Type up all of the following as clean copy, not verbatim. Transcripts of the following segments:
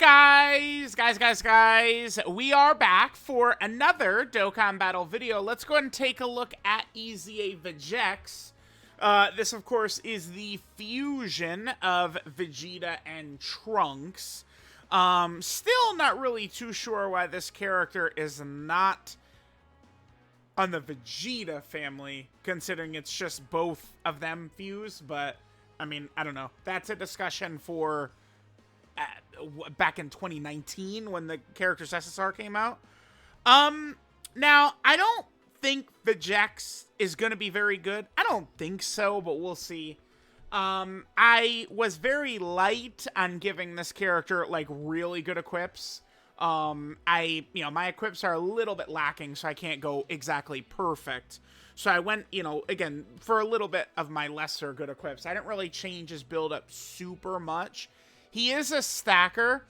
Alright guys, we are back for another Dokkan Battle video. Let's go ahead and take a look at EZA VEGEKS. This, of course, is the fusion of Vegeta and Trunks. Still not really too sure why this character is not on the Vegeta family, considering it's just both of them fused, but, I mean, I don't know. That's a discussion for back in 2019 when the character's SSR came out. Now, I don't think VEGEKS is going to be very good. I don't think so, but we'll see. I was very light on giving this character, like, really good equips. My equips are a little bit lacking, so I can't go exactly perfect. So I went, again, for a little bit of my lesser good equips. I didn't really change his build-up super much. He is a stacker.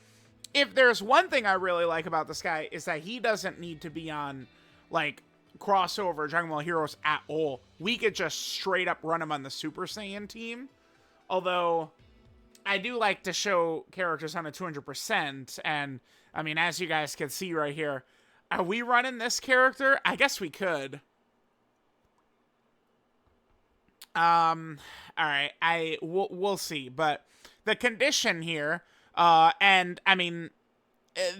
If there's one thing I really like about this guy is that he doesn't need to be on, like, crossover Dragon Ball Heroes at all. We could just straight up run him on the Super Saiyan team. Although, I do like to show characters on a 200%. And, I mean, as you guys can see right here, are we running this character? I guess we could. Alright, we'll see. But the condition here, and, I mean,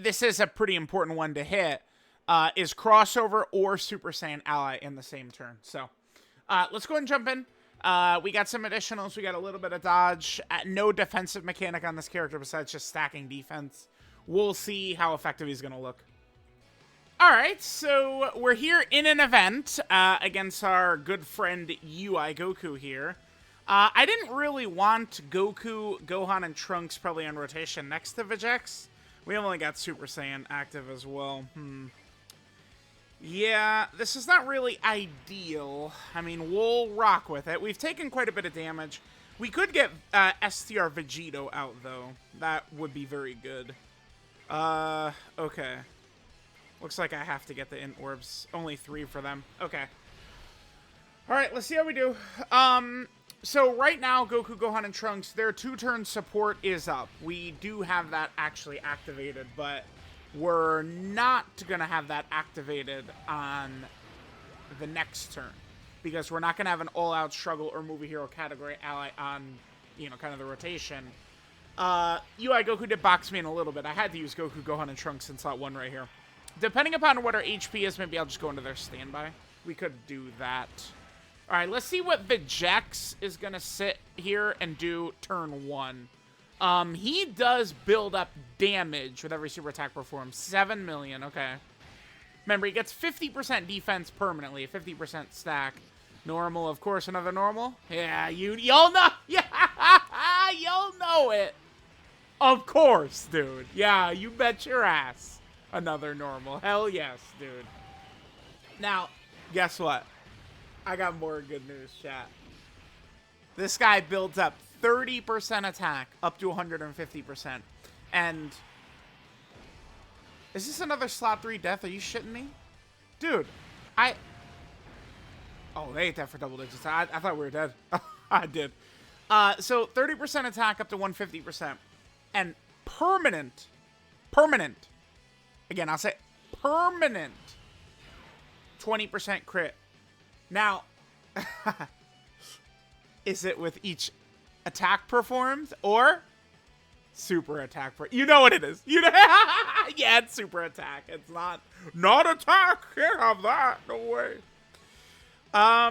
this is a pretty important one to hit, is crossover or Super Saiyan ally in the same turn. So, let's go ahead and jump in. We got some additionals. We got a little bit of dodge. No defensive mechanic on this character besides just stacking defense. We'll see how effective he's going to look. Alright, so we're here in an event against our good friend UI Goku here. I didn't really want Goku, Gohan, and Trunks probably on rotation next to VEGEKS. We only got Super Saiyan active as well. Yeah, this is not really ideal. I mean, we'll rock with it. We've taken quite a bit of damage. We could get STR Vegito out, though. That would be very good. Okay. Looks like I have to get the Int Orbs. Only 3 for them. Okay. Alright, let's see how we do. So right now, Goku, Gohan, and Trunks, their 2-turn support is up. We do have that actually activated, but we're not going to have that activated on the next turn. Because we're not going to have an all-out struggle or movie hero category ally on, kind of the rotation. UI Goku did box me in a little bit. I had to use Goku, Gohan, and Trunks in slot 1 right here. Depending upon what our HP is, maybe I'll just go into their standby. We could do that. Alright, let's see what VEGEKS is going to sit here and do turn 1. He does build up damage with every super attack performed. 7 million, okay. Remember, he gets 50% defense permanently, 50% stack. Normal, of course, another normal. Yeah, y'all know. Yeah, y'all know it. Of course, dude. Yeah, you bet your ass. Another normal. Hell yes, dude. Now, guess what? I got more good news, chat. This guy builds up 30% attack up to 150%. And is this another slot 3 death? Are you shitting me? Dude, oh, they ate that for double digits. I thought we were dead. I did. So 30% attack up to 150%. And permanent. Again, I'll say permanent 20% crit. Now, is it with each attack performed or super attack? You know what it is. Yeah, it's super attack. It's not attack. Can't have that. No way. All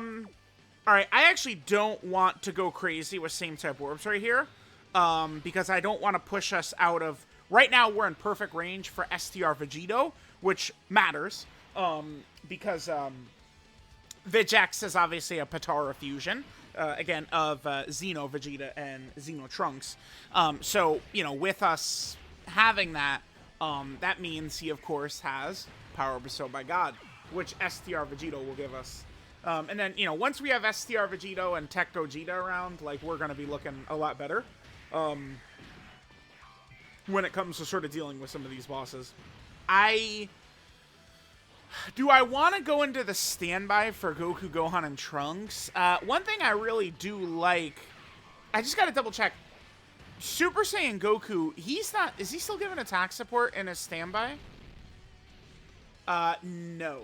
right. I actually don't want to go crazy with same type orbs right here, because I don't want to push us out of. Right now, we're in perfect range for STR Vegito, which matters, because VEGEKS is obviously a Potara fusion, again, of Xeno Vegeta and Xeno Trunks. So, with us having that, that means he, of course, has Power Bestowed by God, which STR Vegito will give us. And then, once we have STR Vegito and Tech Gogeta around, like, we're going to be looking a lot better. When it comes to sort of dealing with some of these bosses. Do I want to go into the standby for Goku, Gohan, and Trunks? One thing I really do like... I just got to double check. Super Saiyan Goku, he's not... Is he still giving attack support in his standby? No.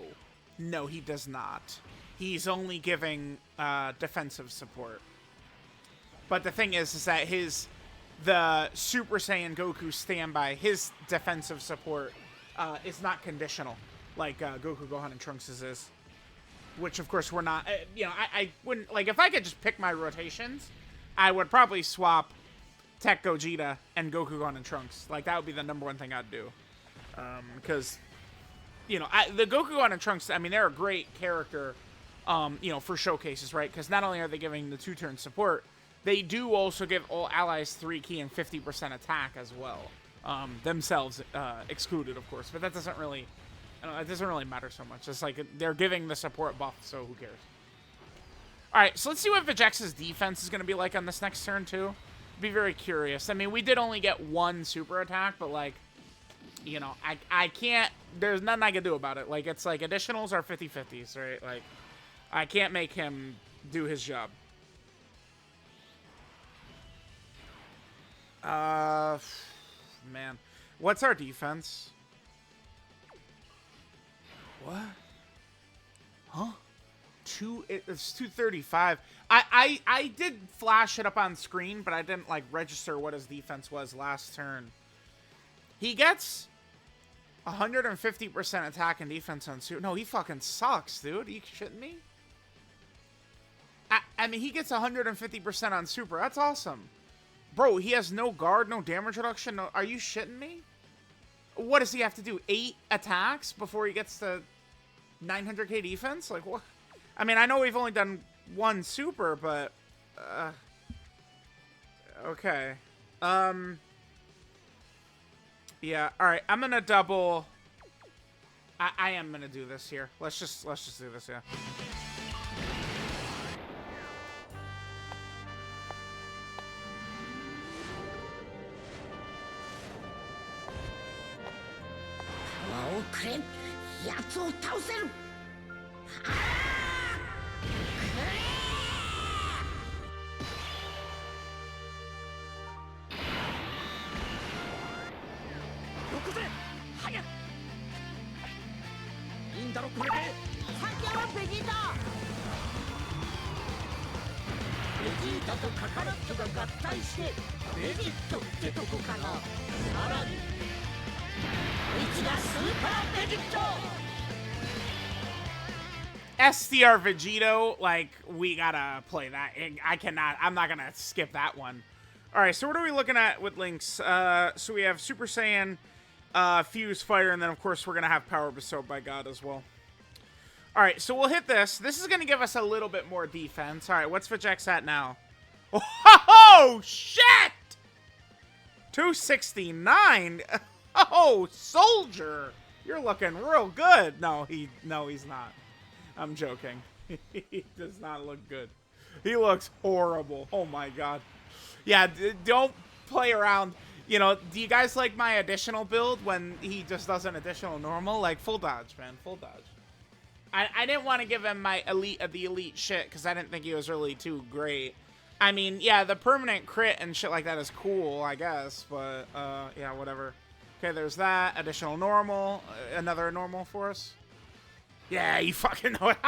No, he does not. He's only giving defensive support. But the thing is that the Super Saiyan Goku standby, his defensive support is not conditional, like Goku, Gohan, and Trunks' is. Which, of course, we're not... you know, I wouldn't... Like, if I could just pick my rotations, I would probably swap Tech Gogeta and Goku, Gohan, and Trunks. Like, that would be the #1 thing I'd do. Because... You know, the Goku, Gohan, and Trunks, I mean, they're a great character, you know, for showcases, right? Because not only are they giving the 2-turn support, they do also give all allies 3 key and 50% attack as well. Themselves excluded, of course. But that doesn't really, it doesn't really matter so much. It's like they're giving the support buff, so who cares? All right, so let's see what Vegeks' defense is going to be like on this next turn, too. Be very curious. I mean, we did only get 1 super attack, but, like, you know, I can't, there's nothing I can do about it. Like, it's like additionals are 50-50s, right? Like, I can't make him do his job. Man. What's our defense? What? Huh? It's 235. I did flash it up on screen, but I didn't, like, register what his defense was last turn. He gets 150% attack and defense on Super. No, he fucking sucks, dude. Are you shitting me? I mean, he gets 150% on Super. That's awesome. Bro, he has no guard, no damage reduction. No, are you shitting me? What does he have to do? 8 attacks before he gets to 900k defense? Like, what? I mean, I know we've only done 1 Super, but... okay. Yeah, alright, I'm gonna double... I am gonna do this here. Let's just do this, yeah. STR Vegito, like, we gotta play that. I'm not gonna skip that one. Alright, so what are we looking at with links? So we have Super Saiyan, Fuse Fire, and then, of course, we're gonna have Power Bestowed by God as well. Alright, so we'll hit this. This is gonna give us a little bit more defense. Alright, what's Vegeks at now? Oh, shit! 269? Oh, soldier! You're looking real good. No, he's not. I'm joking. He does not look good. He looks horrible. Oh my god. Yeah, don't play around. You know, do you guys like my additional build when he just does an additional normal? Like, full dodge, man. Full dodge. I didn't want to give him my elite of the elite shit because I didn't think he was really too great. I mean, yeah, the permanent crit and shit like that is cool, I guess. But, yeah, whatever. Okay, there's that. Additional normal. Another normal for us. Yeah, you fucking know it.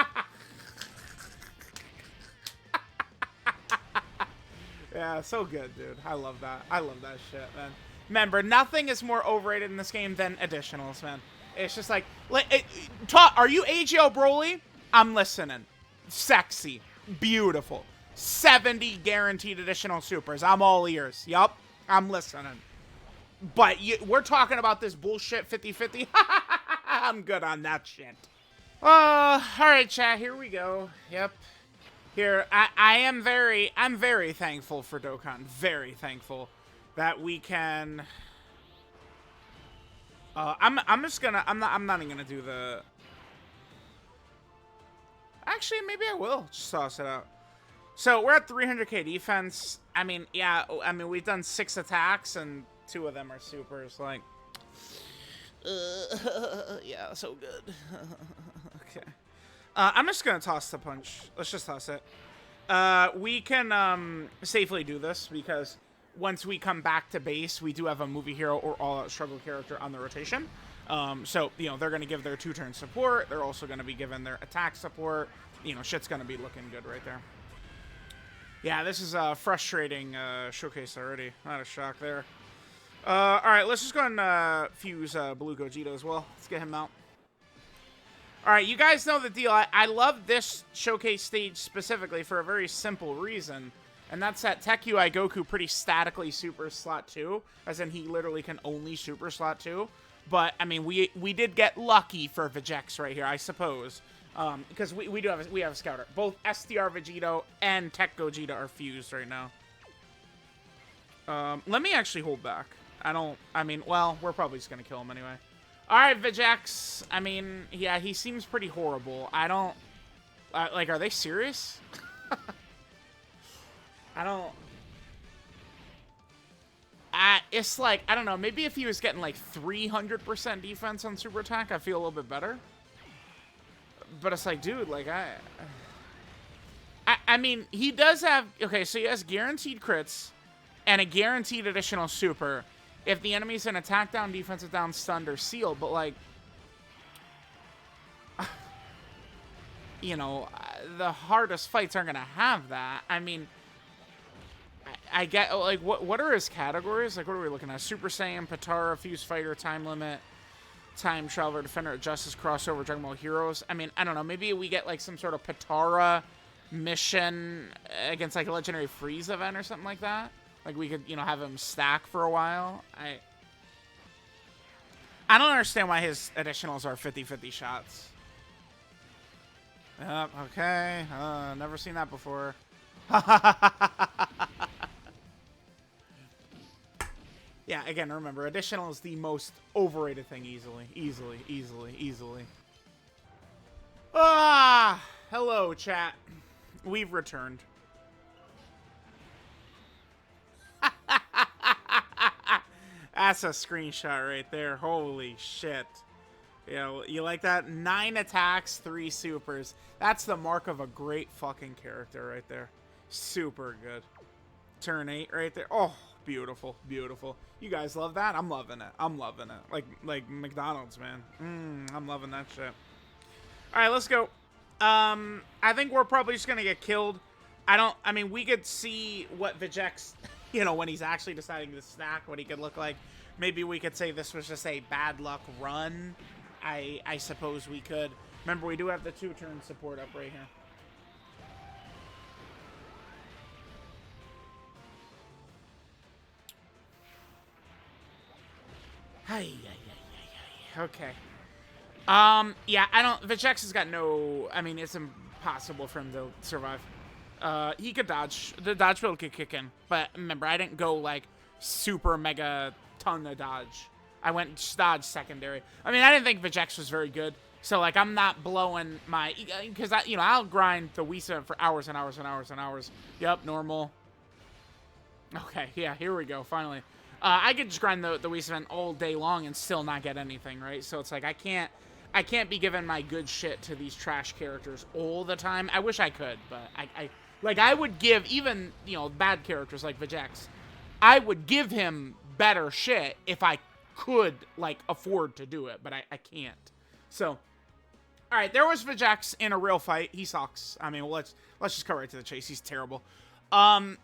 Yeah, so good, dude. I love that. I love that shit, man. Remember, nothing is more overrated in this game than additionals, man. It's just like, are you AGL Broly? I'm listening. Sexy. Beautiful. 70 guaranteed additional supers. I'm all ears. Yup. I'm listening. But we're talking about this bullshit 50-50. I'm good on that shit. Alright, chat, here we go. Yep. Here, I'm very thankful for Dokkan. Very thankful that we can... I'm not even gonna do the... Actually, maybe I will just toss it out. So, we're at 300k defense. I mean, yeah, we've done 6 attacks, and 2 of them are supers, like... yeah, so good. Okay. I'm just gonna toss the punch. Let's just toss it. We can safely do this because once we come back to base, we do have a movie hero or all-out struggle character on the rotation. So, you know, they're going to give their 2-turn support. They're also going to be given their attack support. You know, shit's going to be looking good right there. Yeah, this is a frustrating showcase already. Not a shock there. All right, let's just go and fuse Blue Gogeta as well. Let's get him out. All right, you guys know the deal. I love this showcase stage specifically for a very simple reason. And that's that Tech UI Goku pretty statically super slot 2. As in, he literally can only super slot 2. But, I mean, we did get lucky for VEGEKS right here, I suppose. Because we have a scouter. Both STR Vegito and Tech Gogeta are fused right now. Let me actually hold back. Well, we're probably just going to kill him anyway. Alright, VEGEKS. I mean, yeah, he seems pretty horrible. I don't... like, are they serious? I don't... it's like, I don't know, maybe if he was getting like 300% defense on super attack, I feel a little bit better. But it's like, dude, like, I mean, he does have... Okay, so he has guaranteed crits and a guaranteed additional super if the enemy's in attack down, defensive down, stunned, or sealed. But, like, you know, the hardest fights aren't going to have that. I mean, I get, like, what are his categories? Like, what are we looking at? Super Saiyan, Patara, Fuse Fighter, Time Limit, Time Traveler, Defender of Justice, Crossover, Dragon Ball Heroes. I mean, I don't know. Maybe we get, like, some sort of Patara mission against, like, a Legendary Freeze event or something like that. Like, we could, you know, have him stack for a while. I don't understand why his additionals are 50-50 shots. Yep, okay. Never seen that before. Yeah, again, remember, additional is the most overrated thing easily. Easily. Ah! Hello, chat. We've returned. That's a screenshot right there. Holy shit. You know, you like that? 9 attacks, 3 supers. That's the mark of a great fucking character right there. Super good. Turn 8 right there. Oh, beautiful. You guys love that? I'm loving it. Like McDonald's, man. I'm loving that shit. Alright, let's go. I think we're probably just gonna get killed. I mean, we could see what VEGEKS, you know, when he's actually deciding to stack, what he could look like. Maybe we could say this was just a bad luck run. I suppose we could. Remember, we do have the 2-turn support up right here. Okay. Yeah, VEGEKS has got no... I mean, it's impossible for him to survive. He could dodge. The dodge build could kick in. But remember, I didn't go, like, super mega ton of dodge. I went dodge secondary. I mean, I didn't think VEGEKS was very good. So, like, I'm not blowing my... Because, you know, I'll grind the Wii for hours and hours and hours and hours. Yep, normal. Okay, yeah, here we go, finally. I could just grind the Wii event all day long and still not get anything, right? So it's like, I can't be giving my good shit to these trash characters all the time. I wish I could, but I would give, even, you know, bad characters like VEGEKS, I would give him better shit if I could, like, afford to do it, but I can't. So, alright, there was VEGEKS in a real fight. He sucks. I mean, let's just cut right to the chase. He's terrible.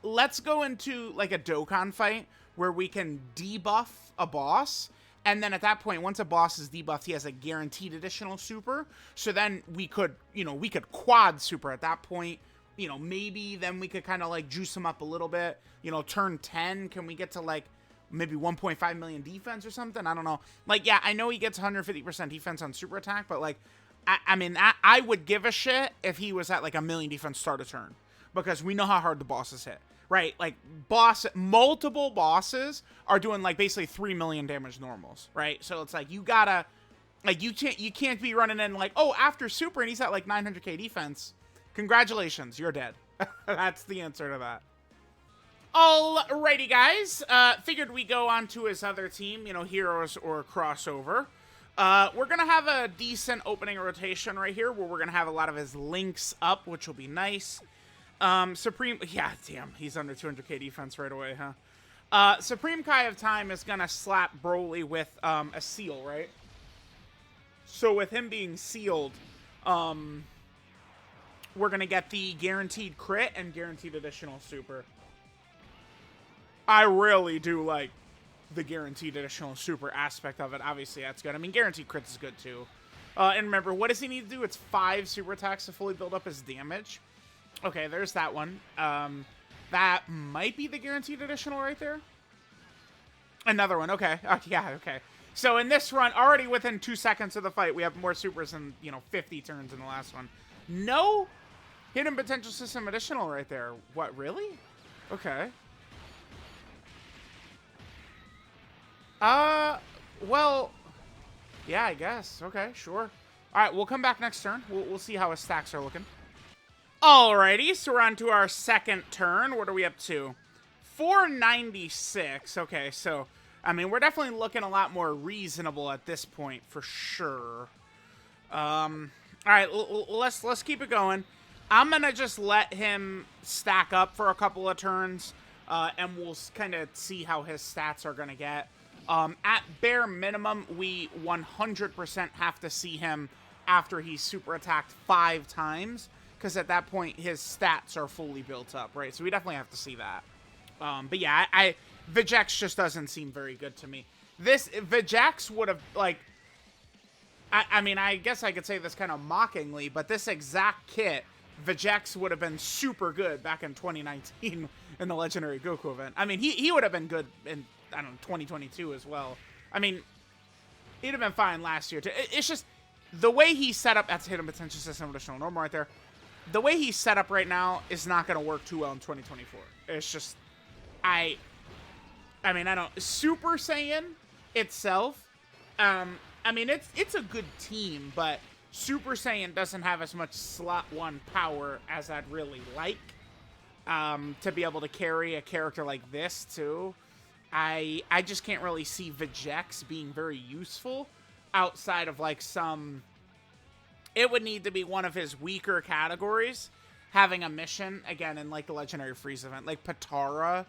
Let's go into, like, a Dokkan fight where we can debuff a boss, and then at that point, once a boss is debuffed, he has a guaranteed additional super, so then we could, you know, we could quad super at that point. You know, maybe then we could kind of, like, juice him up a little bit. You know, turn 10, can we get to, like, maybe 1.5 million defense or something? I don't know. Like, yeah, I know he gets 150% defense on super attack, but, like, I mean, I would give a shit if he was at, like, 1 million defense start a turn, because we know how hard the bosses hit. Right, like, multiple bosses are doing, like, basically 3 million damage normals, right? So it's like, you gotta, like, you can't be running in, like, oh, after super, and he's at, like, 900k defense. Congratulations, you're dead. That's the answer to that. Alrighty, guys. Figured we go on to his other team, you know, Heroes or Crossover. We're gonna have a decent opening rotation right here, where we're gonna have a lot of his links up, which will be nice. Supreme, yeah, damn, he's under 200k defense right away, huh? Supreme Kai of Time is gonna slap Broly with a seal, right? So with him being sealed, we're gonna get the guaranteed crit and guaranteed additional super. I really do like the guaranteed additional super aspect of it. Obviously, that's good. I mean, guaranteed crits is good too. And remember, what does he need to do? It's 5 super attacks to fully build up his damage. Okay, there's that one. That might be the guaranteed additional right there. Another one. Okay. Yeah, okay. So in this run, already within 2 seconds of the fight, we have more supers than, 50 turns in the last one. No hidden potential system additional right there. What, really? Okay. Well, yeah, I guess. Okay, sure. All right, we'll come back next turn. We'll see how his stacks are looking. Alrighty, so we're on to our second turn. What are we up to? 496. Okay, so, I mean, we're definitely looking a lot more reasonable at this point, for sure. Alright, let's keep it going. I'm gonna just let him stack up for a couple of turns, and we'll kind of see how his stats are gonna get. At bare minimum, we 100% have to see him after he's super attacked 5 times, because at that point, his stats are fully built up, right? So we definitely have to see that. But yeah, VEGEKS just doesn't seem very good to me. VEGEKS would have, like, I mean, I guess I could say this kind of mockingly, but this exact kit, VEGEKS would have been super good back in 2019 in the Legendary Goku event. I mean, he would have been good in, I don't know, 2022 as well. I mean, he'd have been fine last year too. It's just, the way he's set up, that's hidden potential system additional normal right there. The way he's set up right now is not going to work too well in 2024. It's just, I mean, I don't, Super Saiyan itself, I mean, it's a good team, but Super Saiyan doesn't have as much slot 1 power as I'd really like, to be able to carry a character like this too. I just can't really see VEGEKS being very useful outside of like some, it would need to be one of his weaker categories, having a mission, again, in like the Legendary Freeze event, like Patara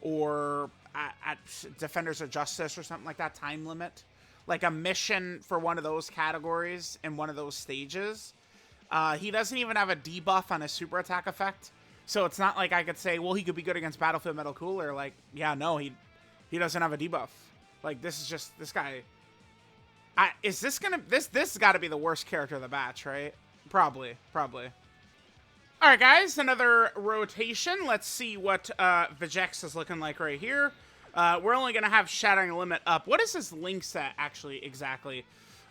or at Defenders of Justice or something like that, time limit. Like a mission for one of those categories in one of those stages. He doesn't even have a debuff on his super attack effect. So it's not like I could say, well, he could be good against Battlefield Metal Cooler. Like, yeah, no, he doesn't have a debuff. Like, this is just, this guy. Is this gonna, this got to be the worst character of the batch, right? Probably. All right, guys, another rotation. Let's see what VEGEKS is looking like right here. We're only going to have Shattering Limit up. What is his link set, actually, exactly?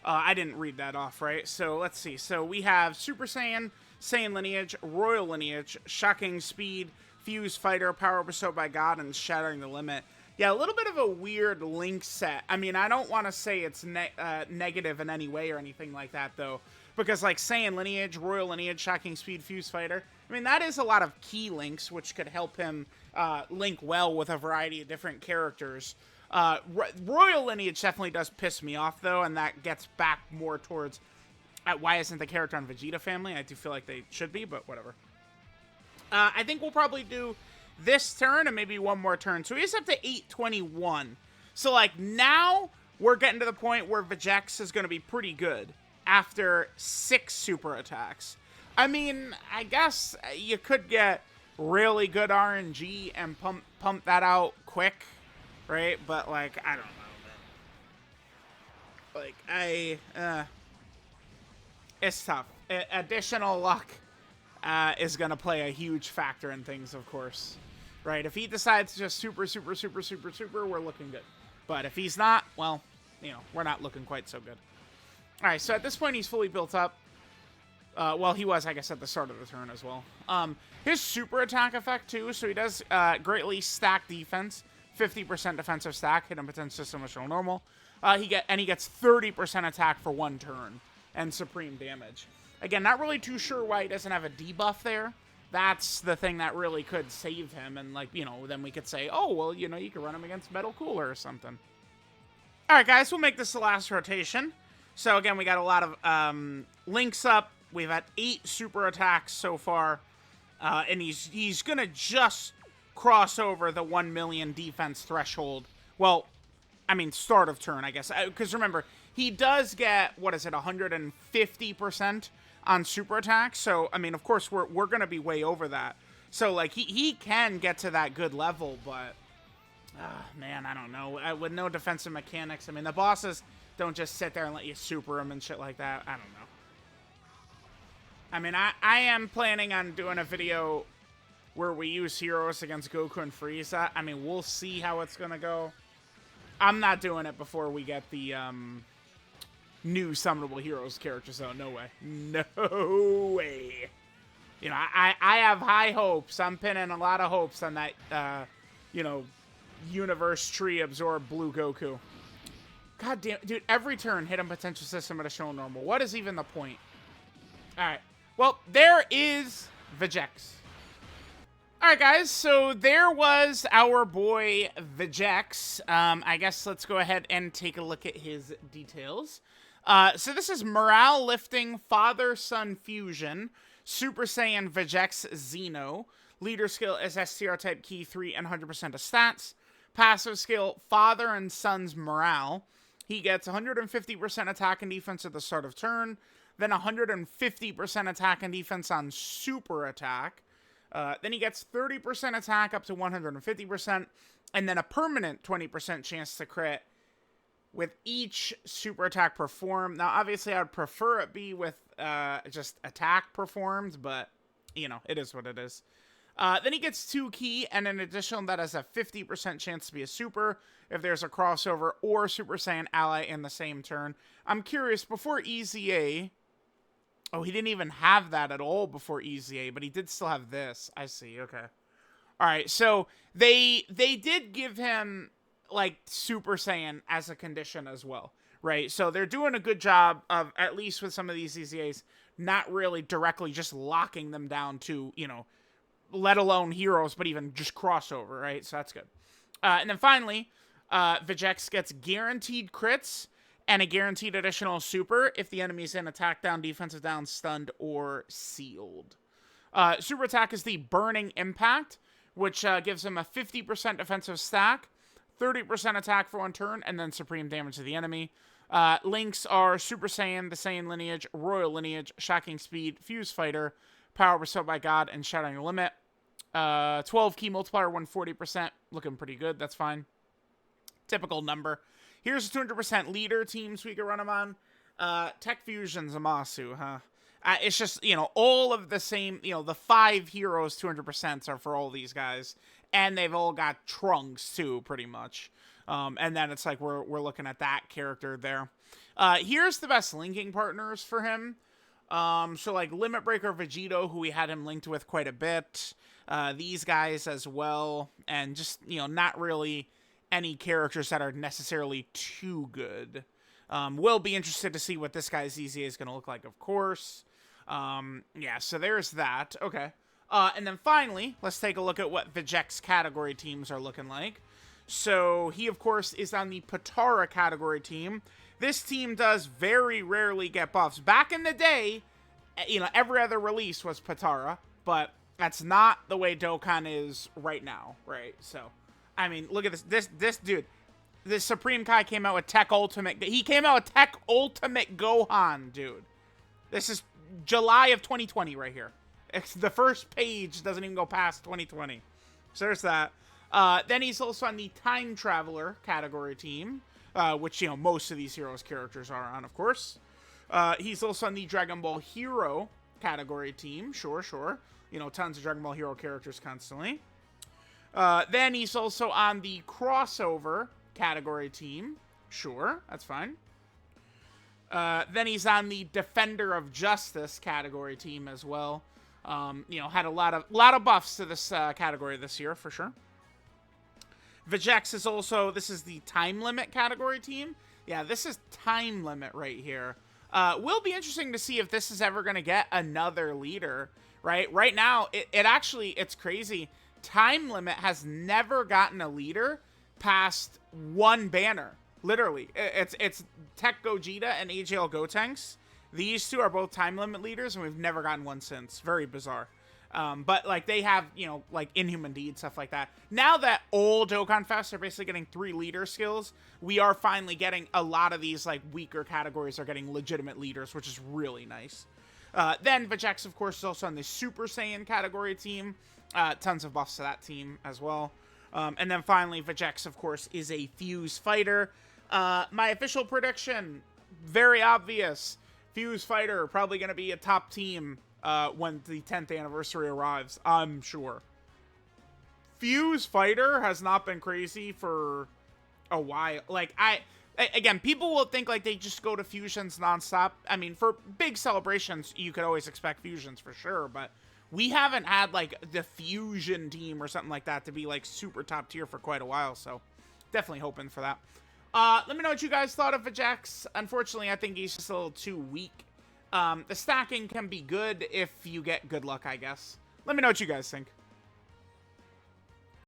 I didn't read that off, right? So, let's see. So, we have Super Saiyan, Saiyan Lineage, Royal Lineage, Shocking Speed, Fuse Fighter, Power Bestowed by God, and Shattering the Limit. Yeah, a little bit of a weird link set. I mean, I don't want to say it's negative in any way or anything like that, though. Because, like, Saiyan Lineage, Royal Lineage, Shocking Speed, Fuse Fighter, I mean, that is a lot of key links, which could help him link well with a variety of different characters. Royal Lineage definitely does piss me off, though, and that gets back more towards why isn't the character on Vegeta Family? I do feel like they should be, but whatever. I think we'll probably do this turn and maybe one more turn. So he's up to 821. So, like, now we're getting to the point where VEGEKS is going to be pretty good after 6 super attacks. I mean, I guess you could get really good RNG and pump that out quick, right? But, like, I don't know, man. Like, it's tough. Additional luck is going to play a huge factor in things, of course. Right? If he decides to just super, we're looking good. But if he's not, well, we're not looking quite so good. All right, so at this point, he's fully built up. Well, he was, I guess, at the start of the turn as well. His super attack effect, too, so he does greatly stack defense. 50% defensive stack, hidden potential system, additional normal. He gets 30% attack for 1 turn and supreme damage. Again, not really too sure why he doesn't have a debuff there. That's the thing that really could save him, and, like, then we could say, oh, well, you could run him against Metal Cooler or something. All right, guys, we'll make this the last rotation. So, again, we got a lot of links up. We've had 8 super attacks so far, and he's going to just cross over the 1 million defense threshold. Well, I mean, start of turn, I guess. Because remember, he does get, what is it, 150% on super attack. So, I mean, of course, we're going to be way over that. So, like, he can get to that good level, but, man, I don't know. With no defensive mechanics, I mean, the bosses don't just sit there and let you super them and shit like that. I don't know. I mean, I am planning on doing a video where we use heroes against Goku and Frieza. I mean, we'll see how it's going to go. I'm not doing it before we get the new summonable heroes characters, though. No way. No way. You know, I have high hopes. I'm pinning a lot of hopes on that, you know, universe tree absorb blue Goku. God damn, dude, every turn hit him potential system at a show normal. What is even the point? All right. Well, there is VEGEKS. Alright guys, so there was our boy VEGEKS. I guess let's go ahead and take a look at his details. So this is Morale Lifting Father-Son Fusion, Super Saiyan VEGEKS Xeno. Leader skill is STR type key 3 and 100% of stats. Passive skill, Father and Son's Morale. He gets 150% attack and defense at the start of turn, then 150% attack and defense on super attack. Then he gets 30% attack up to 150%, and then a permanent 20% chance to crit with each super attack performed. Now, obviously, I would prefer it be with just attack performed, but, you know, it is what it is. Then he gets 2 key, and an additional that has a 50% chance to be a super if there's a crossover or Super Saiyan ally in the same turn. I'm curious, before EZA... Oh, he didn't even have that at all before EZA, but he did still have this. I see, okay. Alright, so they did give him, like, Super Saiyan as a condition as well, right? So they're doing a good job of, at least with some of these EZAs, not really directly just locking them down to, you know, let alone heroes, but even just crossover, right? So that's good. And then finally, VEGEKS gets guaranteed crits and a guaranteed additional super if the enemy's in attack down, defensive down, stunned, or sealed. Super attack is the Burning Impact, which gives him a 50% defensive stack, 30% attack for 1 turn, and then supreme damage to the enemy. Links are Super Saiyan, the Saiyan lineage, Royal lineage, Shocking Speed, Fuse Fighter, Power Bestowed by God, and Shattering the Limit. 12 key multiplier, 140%. Looking pretty good. That's fine. Typical number. Here's 200% leader teams we can run them on. Tech Fusion Zamasu, huh? It's just, you know, all of the same, you know, the 5 heroes 200% are for all these guys. And they've all got Trunks, too, pretty much. And then it's like we're looking at that character there. Here's the best linking partners for him. So, like, Limit Breaker Vegito, who we had him linked with quite a bit. These guys as well. And just, you know, not really any characters that are necessarily too good. We'll be interested to see what this guy's EZA is going to look like, of course. Yeah, so there's that. Okay. And then finally, let's take a look at what VEGEKS category teams are looking like. So he, of course, is on the Potara category team. This team does very rarely get buffs. Back in the day, you know, every other release was Potara, but that's not the way Dokkan is right now, right? So, I mean, look at this. This dude, this Supreme Kai came out with Tech Ultimate. He came out with Tech Ultimate Gohan, dude. This is July of 2020 right here. It's the first page doesn't even go past 2020. So there's that. Then he's also on the Time Traveler category team, which, you know, most of these heroes characters are on, of course. He's also on the Dragon Ball Hero category team. Sure. You know, tons of Dragon Ball Hero characters constantly. Then he's also on the Crossover category team. Sure, that's fine. Then he's on the Defender of Justice category team as well. You know, had a lot of buffs to this category this year, for sure. VEGEKS is also, this is the Time Limit category team. Yeah, this is Time Limit right here. Will be interesting to see if this is ever going to get another leader, right? Right now, it's crazy. Time Limit has never gotten a leader past 1 banner. Literally. It's Tech Gogeta and AJL Gotenks. These two are both Time Limit leaders, and we've never gotten one since. Very bizarre. But, like, they have, you know, like, Inhuman Deed, stuff like that. Now that all Dokkan Fests are basically getting 3 leader skills, we are finally getting a lot of these, like, weaker categories are getting legitimate leaders, which is really nice. Then VEGEKS, of course, is also on the Super Saiyan category team. Tons of buffs to that team as well. And then finally, VEGEKS, of course, is a Fuse Fighter. My official prediction, very obvious. Fuse Fighter, probably going to be a top team when the 10th anniversary arrives, I'm sure. Fuse Fighter has not been crazy for a while. Like, again, people will think, like, they just go to fusions nonstop. I mean, for big celebrations, you could always expect fusions for sure, but we haven't had, like, the fusion team or something like that to be, like, super top tier for quite a while, so definitely hoping for that. Let me know what you guys thought of VEGEKS. Unfortunately, I think he's just a little too weak. The stacking can be good if you get good luck, I guess. Let me know what you guys think.